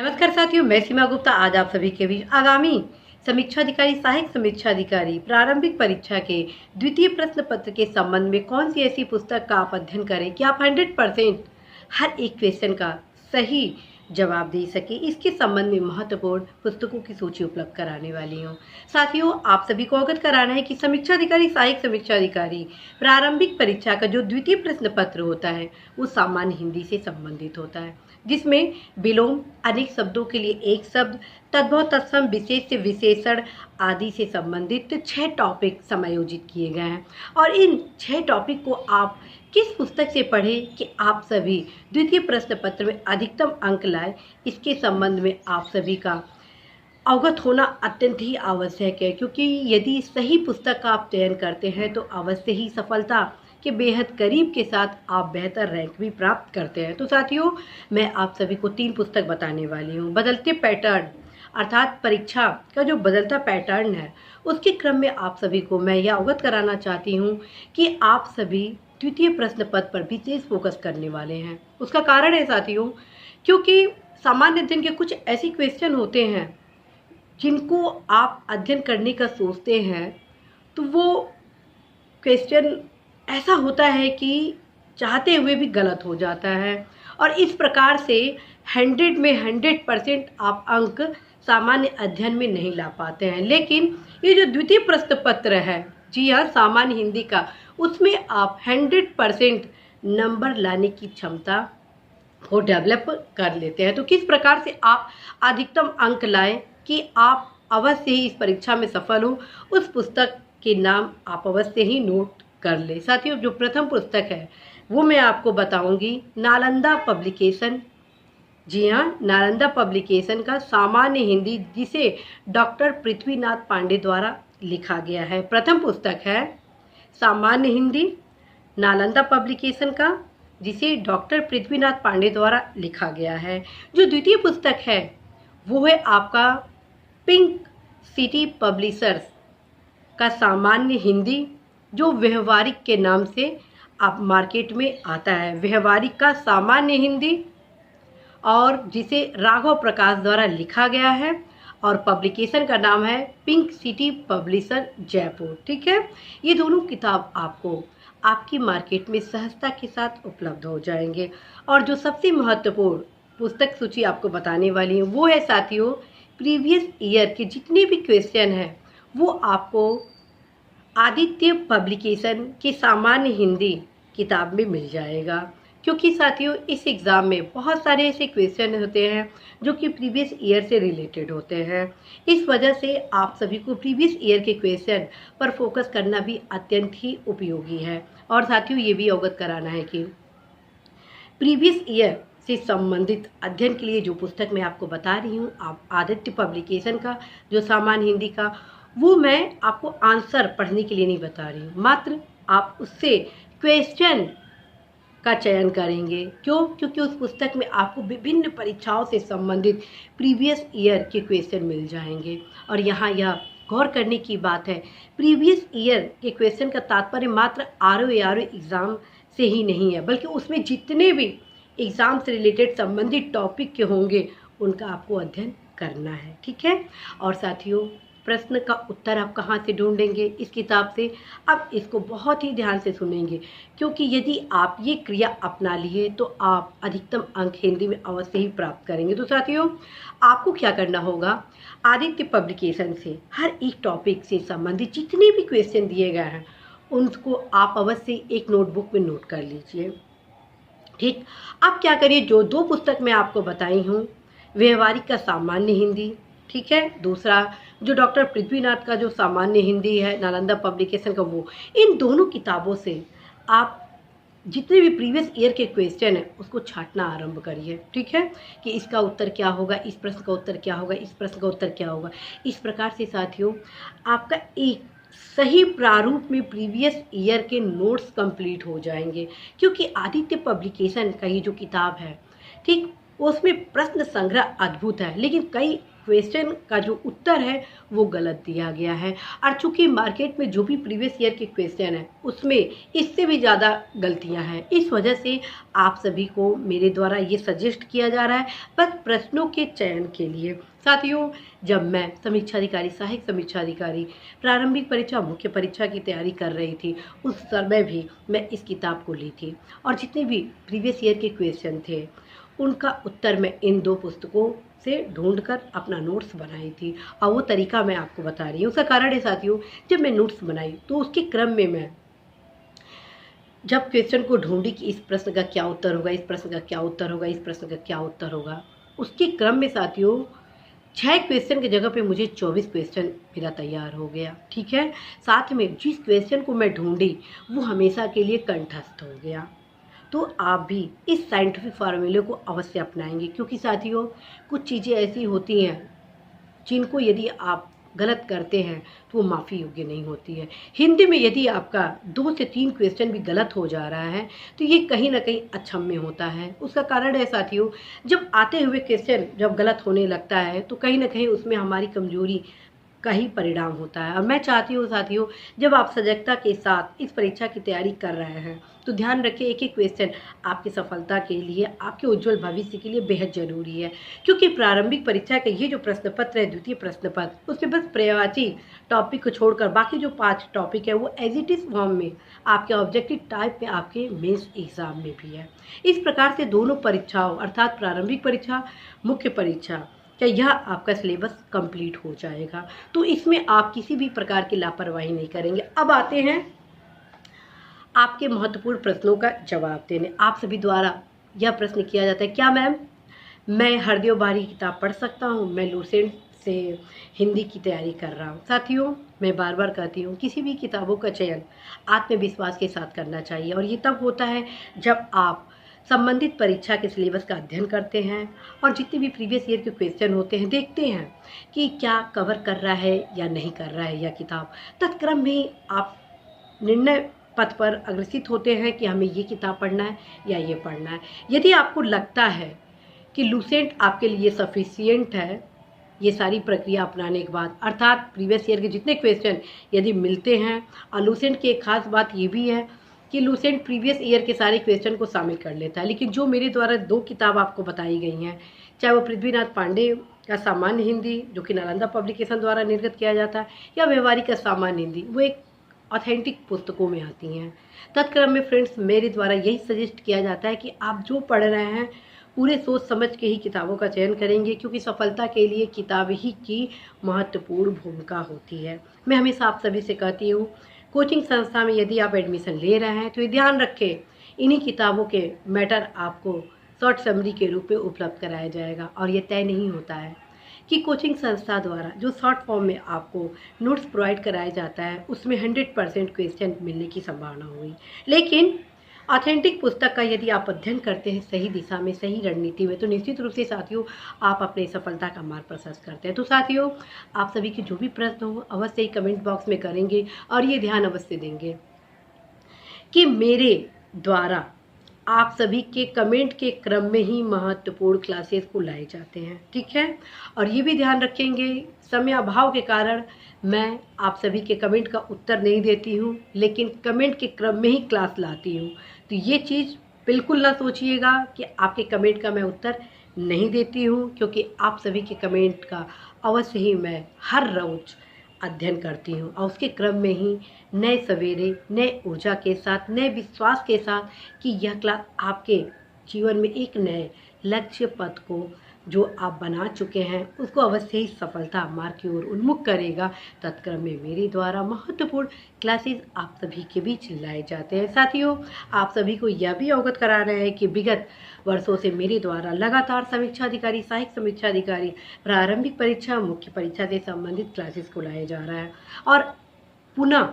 नमस्कार साथियों, मैं सीमा गुप्ता आज आप सभी के बीच आगामी समीक्षा अधिकारी सहायक समीक्षा अधिकारी प्रारंभिक परीक्षा के द्वितीय प्रश्न पत्र के संबंध में कौन सी ऐसी पुस्तक का आप अध्ययन करें कि आप 100% हर एक क्वेश्चन का सही जवाब दे सके, इसके संबंध में महत्वपूर्ण पुस्तकों की सूची उपलब्ध कराने वाली हूँ। साथियों, आप सभी को अवगत कराना है कि समीक्षा अधिकारी सहायक समीक्षा अधिकारी प्रारंभिक परीक्षा का जो द्वितीय प्रश्न पत्र होता है वो सामान्य हिंदी से संबंधित होता है, जिसमें विलोम, अनेक शब्दों के लिए एक शब्द, तद्भव तत्सम, विशेष से विशेषण आदि से संबंधित 6 टॉपिक समायोजित किए गए हैं। और इन 6 टॉपिक को आप किस पुस्तक से पढ़ें कि आप सभी द्वितीय प्रश्न पत्र में अधिकतम अंक लाए, इसके संबंध में आप सभी का अवगत होना अत्यंत ही आवश्यक है, क्योंकि यदि सही पुस्तक का आप चयन करते हैं तो अवश्य ही सफलता के बेहद करीब के साथ आप बेहतर रैंक भी प्राप्त करते हैं। तो साथियों, मैं आप सभी को 3 पुस्तक बताने वाली हूँ। बदलते पैटर्न अर्थात परीक्षा का जो बदलता पैटर्न है, उसके क्रम में आप सभी को मैं यह अवगत कराना चाहती हूँ कि आप सभी द्वितीय प्रश्न पत्र पर विशेष फोकस करने वाले हैं। उसका कारण है साथियों, क्योंकि सामान्य अध्ययन के कुछ ऐसे क्वेश्चन होते हैं जिनको आप अध्ययन करने का सोचते हैं तो वो क्वेश्चन ऐसा होता है कि चाहते हुए भी गलत हो जाता है, और इस प्रकार से 100 में 100% आप अंक सामान्य अध्ययन में नहीं ला पाते हैं। लेकिन ये जो द्वितीय प्रश्न पत्र है, जी हाँ, सामान्य हिंदी का, उसमें आप 100% नंबर लाने की क्षमता को डेवलप कर लेते हैं। तो किस प्रकार से आप अधिकतम अंक लाएं कि आप अवश्य ही इस परीक्षा में सफल हो, उस पुस्तक के नाम आप अवश्य ही नोट कर ले। साथियों, जो प्रथम पुस्तक है वो मैं आपको बताऊंगी नालंदा पब्लिकेशन। जी हाँ, नालंदा पब्लिकेशन का सामान्य हिंदी, जिसे डॉक्टर पृथ्वीनाथ पांडे द्वारा लिखा गया है। प्रथम पुस्तक है सामान्य हिंदी नालंदा पब्लिकेशन का, जिसे डॉक्टर पृथ्वीनाथ पांडे द्वारा लिखा गया है। जो द्वितीय पुस्तक है वो है आपका पिंक सिटी पब्लिशर्स का सामान्य हिंदी, जो व्यवहारिक के नाम से आप मार्केट में आता है। व्यवहारिक का सामान्य हिंदी, और जिसे राघव प्रकाश द्वारा लिखा गया है, और पब्लिकेशन का नाम है पिंक सिटी पब्लिशर जयपुर। ठीक है, ये दोनों किताब आपको आपकी मार्केट में सहजता के साथ उपलब्ध हो जाएंगे। और जो सबसे महत्वपूर्ण पुस्तक सूची आपको बताने वाली है वो है साथियों, प्रीवियस ईयर के जितने भी क्वेश्चन हैं वो आपको आदित्य पब्लिकेशन की सामान्य हिंदी किताब में मिल जाएगा। क्योंकि साथियों, इस एग्ज़ाम में बहुत सारे ऐसे क्वेश्चन होते हैं जो कि प्रीवियस ईयर से रिलेटेड होते हैं। इस वजह से आप सभी को प्रीवियस ईयर के क्वेश्चन पर फोकस करना भी अत्यंत ही उपयोगी है। और साथियों, ये भी अवगत कराना है कि प्रीवियस ईयर से संबंधित अध्ययन के लिए जो पुस्तक मैं आपको बता रही हूँ, आप आदित्य पब्लिकेशन का जो सामान्य हिंदी का, वो मैं आपको आंसर पढ़ने के लिए नहीं बता रही हूँ, मात्र आप उससे क्वेश्चन का चयन करेंगे। क्यों? क्योंकि उस पुस्तक में आपको विभिन्न परीक्षाओं से संबंधित प्रीवियस ईयर के क्वेश्चन मिल जाएंगे। और यहाँ यह गौर करने की बात है, प्रीवियस ईयर के क्वेश्चन का तात्पर्य मात्र आरओ एग्ज़ाम से ही नहीं है, बल्कि उसमें जितने भी एग्ज़ाम से रिलेटेड संबंधित टॉपिक के होंगे उनका आपको अध्ययन करना है। ठीक है, और साथियों, प्रश्न का उत्तर आप कहाँ से ढूंढेंगे इस किताब से? अब इसको बहुत ही ध्यान से सुनेंगे, क्योंकि यदि आप ये क्रिया अपना लिए तो आप अधिकतम अंक हिंदी में अवश्य ही प्राप्त करेंगे। तो साथियों, आपको क्या करना होगा, आदित्य पब्लिकेशन से हर एक टॉपिक से संबंधित जितने भी क्वेश्चन दिए गए हैं उनको आप अवश्य एक नोटबुक में नोट कर लीजिए। ठीक, अब क्या करिए, जो 2 पुस्तक मैं आपको बताई हूँ, व्यवहारिक का सामान्य हिंदी, ठीक है, दूसरा जो डॉक्टर पृथ्वीनाथ का जो सामान्य हिंदी है नालंदा पब्लिकेशन का, वो, इन दोनों किताबों से आप जितने भी प्रीवियस ईयर के क्वेश्चन हैं उसको छांटना आरंभ करिए। ठीक है, कि इसका उत्तर क्या होगा, इस प्रश्न का उत्तर क्या होगा, इस प्रश्न का उत्तर क्या होगा। इस प्रकार से साथियों, आपका एक सही प्रारूप में प्रीवियस ईयर के नोट्स कंप्लीट हो जाएंगे। क्योंकि आदित्य पब्लिकेशन का ये जो किताब है, ठीक, उसमें प्रश्न संग्रह अद्भुत है, लेकिन कई क्वेश्चन का जो उत्तर है वो गलत दिया गया है। और चूंकि मार्केट में जो भी प्रीवियस ईयर के क्वेश्चन है उसमें इससे भी ज़्यादा गलतियां हैं, इस वजह से आप सभी को मेरे द्वारा ये सजेस्ट किया जा रहा है बस प्रश्नों के चयन के लिए। साथियों, जब मैं समीक्षा अधिकारी, सहायक समीक्षा अधिकारी, प्रारंभिक परीक्षा, मुख्य परीक्षा की तैयारी कर रही थी उस समय भी मैं इस किताब को ली थी और जितने भी प्रीवियस ईयर के क्वेश्चन थे उनका उत्तर मैं इन 2 पुस्तकों से ढूंढकर अपना नोट्स बनाई थी। और वो तरीका मैं आपको बता रही हूँ। उसका कारण है साथियों, जब मैं नोट्स बनाई तो उसके क्रम में मैं जब क्वेश्चन को ढूंढी कि इस प्रश्न का क्या उत्तर होगा, इस प्रश्न का क्या उत्तर होगा, इस प्रश्न का क्या उत्तर होगा, उसके क्रम में साथियों 6 क्वेश्चन की जगह पे मुझे 24 क्वेश्चन मेरा तैयार हो गया। ठीक है, साथ में जिस क्वेश्चन को मैं ढूंढी वो हमेशा के लिए कंठस्थ हो गया। तो आप भी इस साइंटिफिक फार्मूले को अवश्य अपनाएंगे, क्योंकि साथियों कुछ चीज़ें ऐसी होती हैं जिनको यदि आप गलत करते हैं तो वो माफ़ी योग्य नहीं होती है। हिंदी में यदि आपका 2 से 3 क्वेश्चन भी गलत हो जा रहा है तो ये कहीं ना कहीं अक्षम्य होता है। उसका कारण है साथियों, जब आते हुए क्वेश्चन जब गलत होने लगता है तो कहीं ना कहीं उसमें हमारी कमजोरी का ही परिणाम होता है। और मैं चाहती हूँ साथियों, जब आप सजगता के साथ इस परीक्षा की तैयारी कर रहे हैं तो ध्यान रखें एक एक क्वेश्चन आपकी सफलता के लिए, आपके उज्जवल भविष्य के लिए बेहद जरूरी है। क्योंकि प्रारंभिक परीक्षा का ये जो प्रश्न पत्र है, द्वितीय प्रश्न पत्र, उसमें बस पर्यायवाची टॉपिक को छोड़कर बाकी जो 5 टॉपिक है वो एज इट इज फॉर्म में आपके ऑब्जेक्टिव टाइप में आपके मेंस एग्जाम में भी है। इस प्रकार से दोनों परीक्षाओं अर्थात प्रारंभिक परीक्षा, मुख्य परीक्षा, क्या यह आपका सिलेबस कंप्लीट हो जाएगा। तो इसमें आप किसी भी प्रकार की लापरवाही नहीं करेंगे। अब आते हैं आपके महत्वपूर्ण प्रश्नों का जवाब देने। आप सभी द्वारा यह प्रश्न किया जाता है, क्या मैम मैं हरदेव बारी की किताब पढ़ सकता हूँ, मैं लूसेंट से हिंदी की तैयारी कर रहा हूँ। साथियों, मैं बार बार कहती हूँ किसी भी किताबों का चयन आत्मविश्वास के साथ करना चाहिए और ये तब होता है जब आप संबंधित परीक्षा के सिलेबस का अध्ययन करते हैं और जितने भी प्रीवियस ईयर के क्वेश्चन होते हैं देखते हैं कि क्या कवर कर रहा है या नहीं कर रहा है यह किताब। तत्क्रम में आप निर्णय पथ पर अग्रसित होते हैं कि हमें ये किताब पढ़ना है या ये पढ़ना है। यदि आपको लगता है कि लूसेंट आपके लिए सफिशियंट है, ये सारी प्रक्रिया अपनाने के बाद अर्थात प्रीवियस ईयर के जितने क्वेश्चन यदि मिलते हैं, और लूसेंट की एक खास बात ये भी है कि लूसेंट प्रीवियस ईयर के सारे क्वेश्चन को शामिल कर लेता है। लेकिन जो मेरे द्वारा 2 किताब आपको बताई गई हैं, चाहे वो पृथ्वीनाथ पांडे का सामान्य हिंदी जो कि नालंदा पब्लिकेशन द्वारा निर्गत किया जाता है, या व्यवहारिक का सामान्य हिंदी, वो एक ऑथेंटिक पुस्तकों में आती हैं। तत्क्रम में फ्रेंड्स मेरे द्वारा यही सजेस्ट किया जाता है कि आप जो पढ़ रहे हैं पूरे सोच समझ के ही किताबों का चयन करेंगे, क्योंकि सफलता के लिए किताब ही की महत्वपूर्ण भूमिका होती है। मैं हमेशा आप सभी से कहती हूँ, कोचिंग संस्था में यदि आप एडमिशन ले रहे हैं तो ये ध्यान रखें इन्हीं किताबों के मैटर आपको शॉर्ट समरी के रूप में उपलब्ध कराया जाएगा। और ये तय नहीं होता है कि कोचिंग संस्था द्वारा जो शॉर्ट फॉर्म में आपको नोट्स प्रोवाइड कराया जाता है उसमें 100% क्वेश्चन मिलने की संभावना हुई। लेकिन ऑथेंटिक पुस्तक का यदि आप अध्ययन करते हैं सही दिशा में, सही रणनीति में, तो निश्चित रूप से साथियों आप अपने सफलता का मार्ग प्रशस्त करते हैं। तो साथियों, आप सभी के जो भी प्रश्न हो अवश्य ही कमेंट बॉक्स में करेंगे और ये ध्यान अवश्य देंगे कि मेरे द्वारा आप सभी के कमेंट के क्रम में ही महत्वपूर्ण क्लासेस को लाए जाते हैं। ठीक है, और ये भी ध्यान रखेंगे समय अभाव के कारण मैं आप सभी के कमेंट का उत्तर नहीं देती हूँ, लेकिन कमेंट के क्रम में ही क्लास लाती हूँ। तो ये चीज़ बिल्कुल ना सोचिएगा कि आपके कमेंट का मैं उत्तर नहीं देती हूँ, क्योंकि आप सभी के कमेंट का अवश्य ही मैं हर रोज अध्ययन करती हूँ और उसके क्रम में ही नए सवेरे, नए ऊर्जा के साथ, नए विश्वास के साथ कि यह क्लास आपके जीवन में एक नए लक्ष्य पथ को जो आप बना चुके हैं उसको अवश्य ही सफलता मार्ग की ओर उन्मुख करेगा। तत्क्रम में मेरे द्वारा महत्वपूर्ण क्लासेस आप सभी के बीच लाए जाते हैं। साथियों, आप सभी को यह भी अवगत करा रहे हैं कि विगत वर्षों से मेरे द्वारा लगातार समीक्षा अधिकारी, सहायक समीक्षा अधिकारी, प्रारंभिक परीक्षा, मुख्य परीक्षा से संबंधित क्लासेस को लाया जा रहा है और पुनः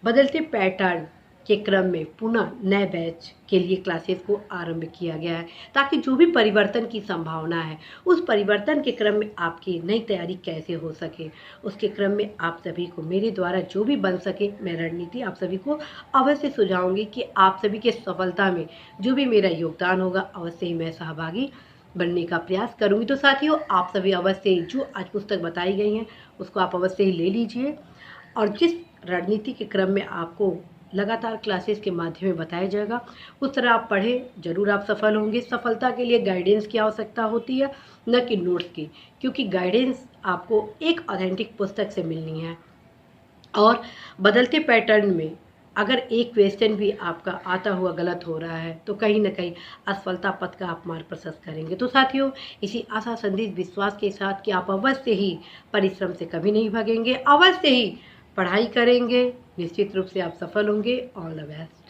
बदलते पैटर्न के क्रम में पुनः नए बैच के लिए क्लासेस को आरंभ किया गया है, ताकि जो भी परिवर्तन की संभावना है उस परिवर्तन के क्रम में आपकी नई तैयारी कैसे हो सके, उसके क्रम में आप सभी को मेरे द्वारा जो भी बन सके मैं रणनीति आप सभी को अवश्य सुझाऊंगी कि आप सभी के सफलता में जो भी मेरा योगदान होगा अवश्य ही मैं सहभागी बनने का प्रयास करूँगी। तो साथियों, आप सभी अवश्य ही जो आज पुस्तक बताई गई हैं उसको आप अवश्य ही ले लीजिए, और जिस रणनीति के क्रम में आपको लगातार क्लासेस के माध्यम में बताया जाएगा उस तरह आप पढ़ें, जरूर आप सफल होंगे। सफलता के लिए गाइडेंस की आवश्यकता होती है, न कि नोट्स की, क्योंकि गाइडेंस आपको एक ऑथेंटिक पुस्तक से मिलनी है। और बदलते पैटर्न में अगर एक क्वेश्चन भी आपका आता हुआ गलत हो रहा है तो कहीं ना कहीं असफलता पथ का आप मार्ग प्रशस्त करेंगे। तो साथियों, इसी आशा संदेश विश्वास के साथ कि आप अवश्य ही परिश्रम से कभी नहीं भागेंगे, अवश्य ही पढ़ाई करेंगे, निश्चित रूप से आप सफल होंगे। All the best.